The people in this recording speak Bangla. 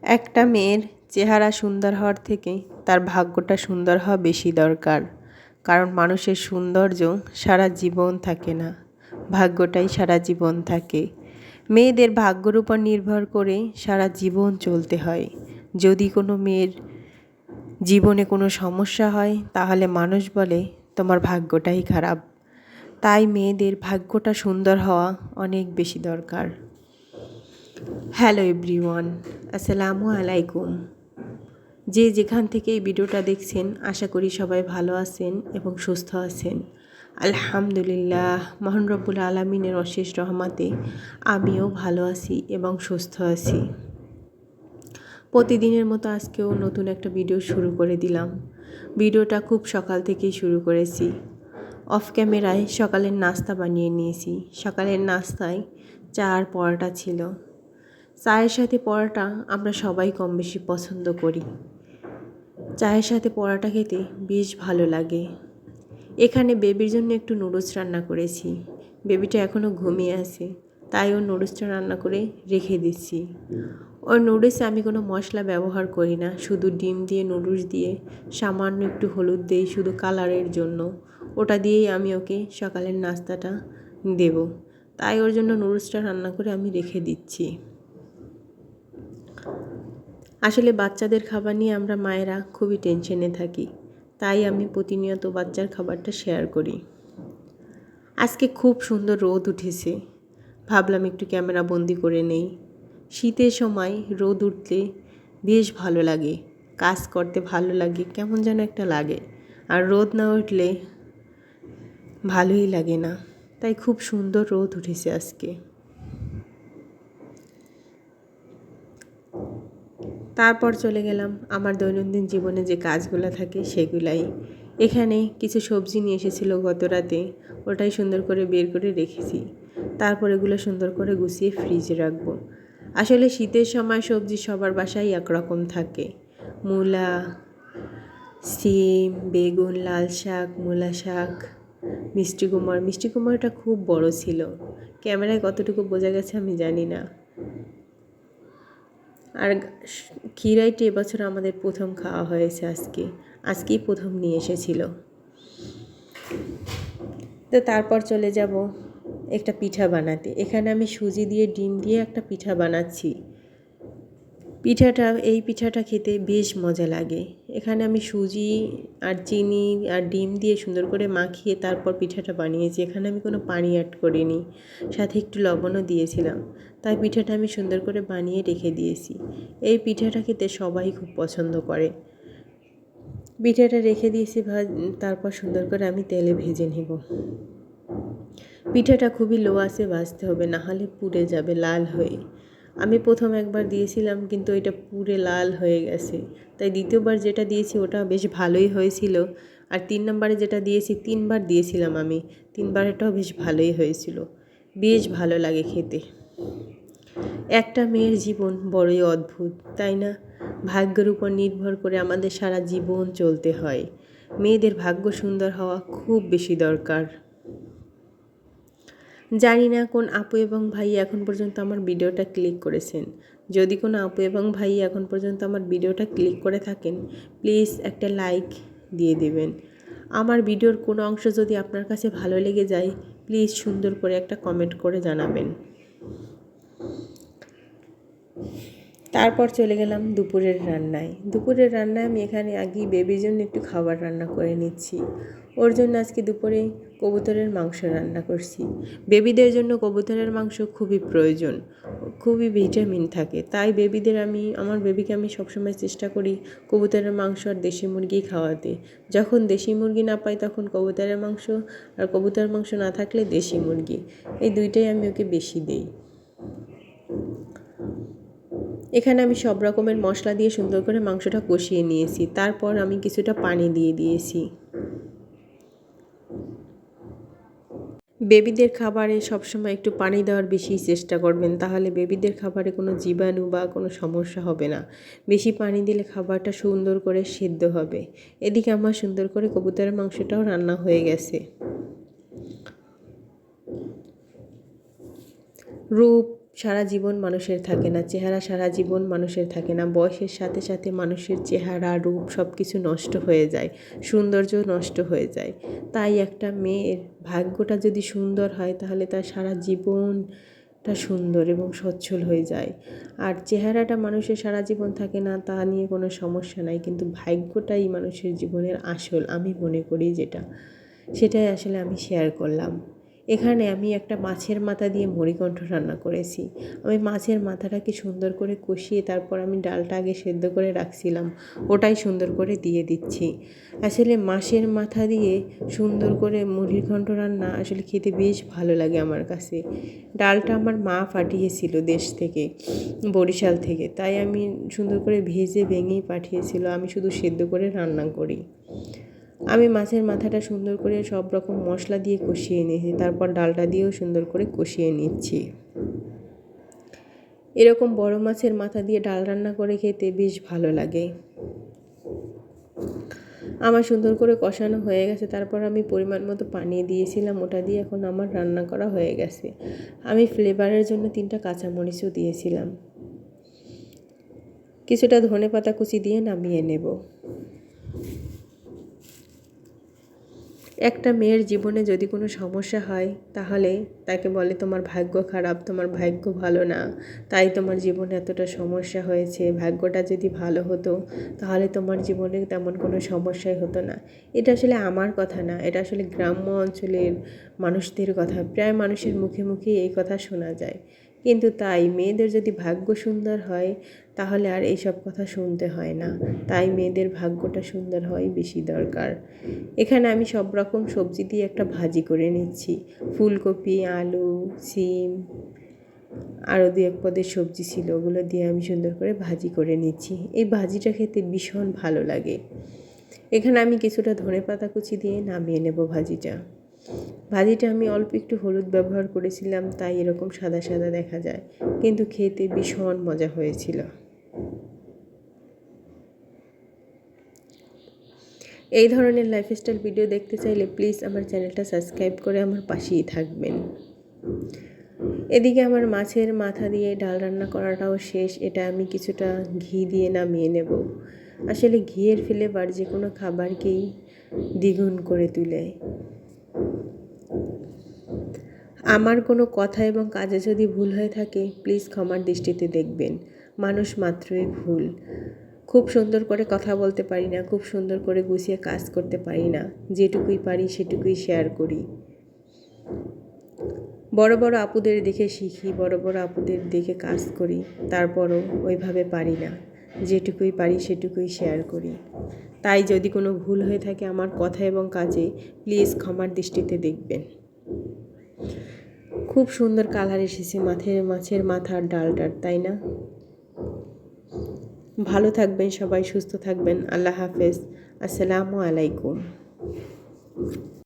একটা মেয়ের চেহারা সুন্দর হওয়ার থেকে তার ভাগ্যটা সুন্দর হওয়া বেশি দরকার। কারণ মানুষের সৌন্দর্য সারা জীবন থাকে না, ভাগ্যটাই সারা জীবন থাকে। মেয়েদের ভাগ্যের উপর নির্ভর করে সারা জীবন চলতে হয়। যদি কোনো মেয়ের জীবনে কোনো সমস্যা হয় তাহলে মানুষ বলে তোমার ভাগ্যটাই খারাপ। তাই মেয়েদের ভাগ্যটা সুন্দর হওয়া অনেক বেশি দরকার। হ্যালো এভরিওয়ান, আসসালামু আলাইকুম। যে যেখান থেকে এই ভিডিওটা দেখছেন আশা করি সবাই ভালো আছেন এবং সুস্থ আছেন। আলহামদুলিল্লাহ, মহান রব্বুল আলামিনের অশেষ রহমতে আমিও ভালো আছি এবং সুস্থ আছি। প্রতিদিনের মতো আজকেও নতুন একটা ভিডিও শুরু করে দিলাম। ভিডিওটা খুব সকাল থেকেই শুরু করেছি। অফ ক্যামেরায় সকালের নাস্তা বানিয়ে নিয়েছি। সকালের নাস্তায় চা আর পরোটা ছিল। চায়ের সাথে পরোটা আমরা সবাই কম বেশি পছন্দ করি। চায়ের সাথে পরোটা খেতে বেশ ভালো লাগে। এখানে বেবির জন্য একটু নুডলস রান্না করেছি। বেবিটা এখনও ঘুমিয়ে আছে, তাই ওর নুডলসটা রান্না করে রেখে দিচ্ছি। ওর নুডলসে আমি কোনো মশলা ব্যবহার করি না, শুধু ডিম দিয়ে নুডলস দিয়ে সামান্য একটু হলুদ দিই শুধু কালারের জন্য। ওটা দিয়েই আমি ওকে সকালের নাস্তাটা দেব, তাই ওর জন্য নুডলসটা রান্না করে আমি রেখে দিচ্ছি। আসলে বাচ্চাদের খাবার নিয়ে আমরা মায়েরা খুবই টেনশনে থাকি, তাই আমি প্রতিনিয়ত বাচ্চার খাবারটা শেয়ার করি। আজকে খুব সুন্দর রোদ উঠেছে, ভাবলাম একটু ক্যামেরা বন্দি করে নেই। শীতের সময় রোদ উঠলে বেশ ভালো লাগে, কাজ করতে ভালো লাগে, কেমন যেন একটা লাগে। আর রোদ না উঠলে ভালোই লাগে না, তাই খুব সুন্দর রোদ উঠেছে আজকে। তারপর চলে গেলাম আমার দৈনন্দিন জীবনে যে কাজগুলো থাকে সেগুলাই। এখানে কিছু সবজি নিয়ে এসেছিলো গত রাতে, ওটাই সুন্দর করে বের করে রেখেছি। তারপর এগুলো সুন্দর করে গুছিয়ে ফ্রিজে রাখবো। আসলে শীতের সময় সবজি সবার বাসায় একরকম থাকে। মূলা, সিম, বেগুন, লাল শাক, মূলা শাক, মিষ্টি কুমড়া। মিষ্টি কুমড়াটা খুব বড় ছিল, ক্যামেরায় কতটুকু বোঝা গেছে আমি জানি না। আর ক্ষীরাইটি এবছর আমাদের প্রথম খাওয়া হয়েছে, আজকেই প্রথম নিয়ে এসেছিল। তো তারপর চলে যাব একটা পিঠা বানাতে। এখানে আমি সুজি দিয়ে ডিম দিয়ে একটা পিঠা বানাচ্ছি। এই পিঠাটা খেতে বেশ মজা লাগে। এখানে আমি সুজি আর চিনি আর ডিম দিয়ে সুন্দর করে মাখিয়ে তারপর পিঠাটা বানিয়েছি। এখানে আমি কোনো পানি অ্যাড করিনি, সাথে একটু লবণও দিয়েছিলাম। তাই পিঠাটা আমি সুন্দর করে বানিয়ে রেখে দিয়েছি। এই পিঠাটা খেতে সবাই খুব পছন্দ করে। পিঠাটা রেখে দিয়েছি, তারপর সুন্দর করে আমি তেলে ভেজে নেব। পিঠাটা খুবই লো আঁচে ভাজতে হবে, নাহলে পুড়ে যাবে লাল হয়ে। আমি প্রথম একবার দিয়েছিলাম কিন্তু এটা পুড়ে লাল হয়ে গেছে, তাই দ্বিতীয়বার যেটা দিয়েছি ওটা বেশ ভালোই হয়েছিল। আর 3 নম্বরে যেটা দিয়েছি, 3বার দিয়েছিলাম আমি, 3বারেরটাও বেশ ভালোই হয়েছিল। বেশ ভালো লাগে খেতে। একটা মেয়ের জীবন বড়ই অদ্ভুত, তাই না? ভাগ্যের উপর নির্ভর করে আমাদের সারা জীবন চলতে হয়। মেয়েদের ভাগ্য সুন্দর হওয়া খুব বেশি দরকার। জানি না কোন আপু এবং ভাই এখন পর্যন্ত আমার ভিডিওটা ক্লিক করেছেন। যদি কোনো আপু এবং ভাই এখন পর্যন্ত আমার ভিডিওটা ক্লিক করে থাকেন, প্লিজ একটা লাইক দিয়ে দেবেন। আমার ভিডিওর কোনো অংশ যদি আপনার কাছে ভালো লেগে যায়, প্লিজ সুন্দর করে একটা কমেন্ট করে জানাবেন। তারপর চলে গেলাম দুপুরের রান্নায়। আমি এখানে আগেই বেবির জন্য একটু খাবার রান্না করে নিচ্ছি। ওর জন্য আজকে দুপুরে কবুতরের মাংস রান্না করছি। বেবিদের জন্য কবুতরের মাংস খুবই প্রয়োজন, খুবই ভিটামিন থাকে। তাই আমার বেবিকে আমি সবসময় চেষ্টা করি কবুতরের মাংস আর দেশি মুরগি খাওয়াতে। যখন দেশি মুরগি না পাই তখন কবুতরের মাংস, আর কবুতরের মাংস না থাকলে দেশি মুরগি, এই দুইটাই আমি ওকে বেশি দিই। এখানে আমি সব রকমের মশলা দিয়ে সুন্দর করে মাংসটা কষিয়ে নিয়েছি। তারপর আমি কিছুটা পানি দিয়ে দিয়েছি। বেবিদের খাবারে সবসময় একটু পানি দেওয়ার বেশি চেষ্টা করবেন, তাহলে বেবিদের খাবারে কোনো জীবাণু বা কোনো সমস্যা হবে না। বেশি পানি দিলে খাবারটা সুন্দর করে সিদ্ধ হবে। এদিকে আমার সুন্দর করে কবুতরের মাংসটাও রান্না হয়ে গেছে। রূপ, সারা জীবন মানুষের থাকে না, চেহারা সারা জীবন মানুষের থাকে না। বয়সের সাথে সাথে মানুষের চেহারা, রূপ সব কিছু নষ্ট হয়ে যায়, সৌন্দর্য নষ্ট হয়ে যায়। তাই একটা মেয়ের ভাগ্যটা যদি সুন্দর হয় তাহলে তার সারা জীবনটা সুন্দর এবং সচ্ছল হয়ে যায়। আর চেহারাটা মানুষের সারা জীবন থাকে না তা নিয়ে কোনো সমস্যা নাই, কিন্তু ভাগ্যটাই মানুষের জীবনের আসল আমি মনে করি যেটা, সেটাই আসলে আমি শেয়ার করলাম। এখানে আমি একটা মাছের মাথা দিয়ে মুড়িঘণ্ট রান্না করেছি। আমি মাছের মাথাটাকে সুন্দর করে কষিয়ে তারপর আমি ডালটা আগে সেদ্ধ করে রাখছিলাম, ওটাই সুন্দর করে দিয়ে দিচ্ছি। আসলে মাছের মাথা দিয়ে সুন্দর করে মুড়িঘণ্ট রান্না আসলে খেতে বেশ ভালো লাগে আমার কাছে। ডালটা আমার মা পাঠিয়েছিল দেশ থেকে, বরিশাল থেকে, তাই আমি সুন্দর করে ভেজে ভেঙেই পাঠিয়েছিল, আমি শুধু সেদ্ধ করে রান্না করি। আমি মাছের মাথাটা সুন্দর করে সব রকম মশলা দিয়ে কষিয়ে নিয়েছি, তারপর ডালটা দিয়েও সুন্দর করে কষিয়ে নিচ্ছি। এরকম বড় মাছের মাথা দিয়ে ডাল রান্না করে খেতে বেশ ভালো লাগে। আমার সুন্দর করে কষানো হয়ে গেছে, তারপর আমি পরিমাণ মতো পানি দিয়েছিলাম, ওটা দিয়ে এখন আমার রান্না করা হয়ে গেছে। আমি ফ্লেভারের জন্য 3টা কাঁচামরিচও দিয়েছিলাম, কিছুটা ধনেপাতা কুচি দিয়ে নামিয়ে নেব। একটা মেয়ের জীবনে যদি কোনো সমস্যা হয় তাহলে তাকে বলে তোমার ভাগ্য খারাপ, তোমার ভাগ্য ভালো না, তাই তোমার জীবনে এতটা সমস্যা হয়েছে। ভাগ্যটা যদি ভালো হতো তাহলে তোমার জীবনে তেমন কোনো সমস্যাই হতো না। এটা আসলে আমার কথা না, এটা আসলে গ্রাম্য অঞ্চলের মানুষদের কথা। প্রায় মানুষের মুখে মুখে এই কথা শোনা যায়। কিন্তু তাই মেয়েদের যদি ভাগ্য সুন্দর হয় তাহলে আর এইসব কথা শুনতে হয় না। তাই মেয়েদের ভাগ্যটা সুন্দর হওয়াই বেশি দরকার। এখানে আমি সব রকম সবজি দিয়ে একটা ভাজি করে নিচ্ছি। ফুলকপি, আলু, সিম, আরও 2-1 পদের সবজি ছিল, ওগুলো দিয়ে আমি সুন্দর করে ভাজি করে নিচ্ছি। এই ভাজিটা খেতে ভীষণ ভালো লাগে। এখানে আমি কিছুটা ধনেপাতা কুচি দিয়ে নামিয়ে নেব ভাজিটা। ভাজিটা আমি অল্প একটু হলুদ ব্যবহার করেছিলাম, তাই এরকম সাদা সাদা দেখা যায়, কিন্তু খেতে ভীষণ মজা হয়েছিল। এই ধরনের লাইফস্টাইল ভিডিও দেখতে চাইলে প্লিজ আমার চ্যানেলটা সাবস্ক্রাইব করে আমার পাশেই থাকবেন। এদিকে আমার মাছের মাথা দিয়ে ডাল রান্না করাটাও শেষ। এটা আমি কিছুটা ঘি দিয়ে নামিয়ে নেব। আসলে ঘিয়ের ফ্লেভার যে কোনো খাবারকেই দ্বিগুণ করে তোলে। আমার কোনো কথা এবং কাজে যদি ভুল হয়ে থাকে প্লিজ ক্ষমার দৃষ্টিতে দেখবেন। মানুষ মাত্রই ভুল। খুব সুন্দর করে কথা বলতে পারি না, খুব সুন্দর করে গুছিয়ে কাজ করতে পারি না, যেটুকুই পারি সেটুকুই শেয়ার করি। বড় বড় আপুদের দেখে শিখি, বড় বড় আপুদের দেখে কাজ করি, তারপরও ওইভাবে পারি না, যেটুকুই পারি সেটুকুই শেয়ার করি। তাই যদি কোনো ভুল হয়ে থাকে আমার কথা এবং কাজে প্লিজ ক্ষমার দৃষ্টিতে দেখবেন। খুব সুন্দর কালার এসেছে মাছের মাথার ডালটার, তাই না? ভালো থাকবেন সবাই, সুস্থ থাকবেন। আল্লাহ হাফেজ। আসসালামু আলাইকুম।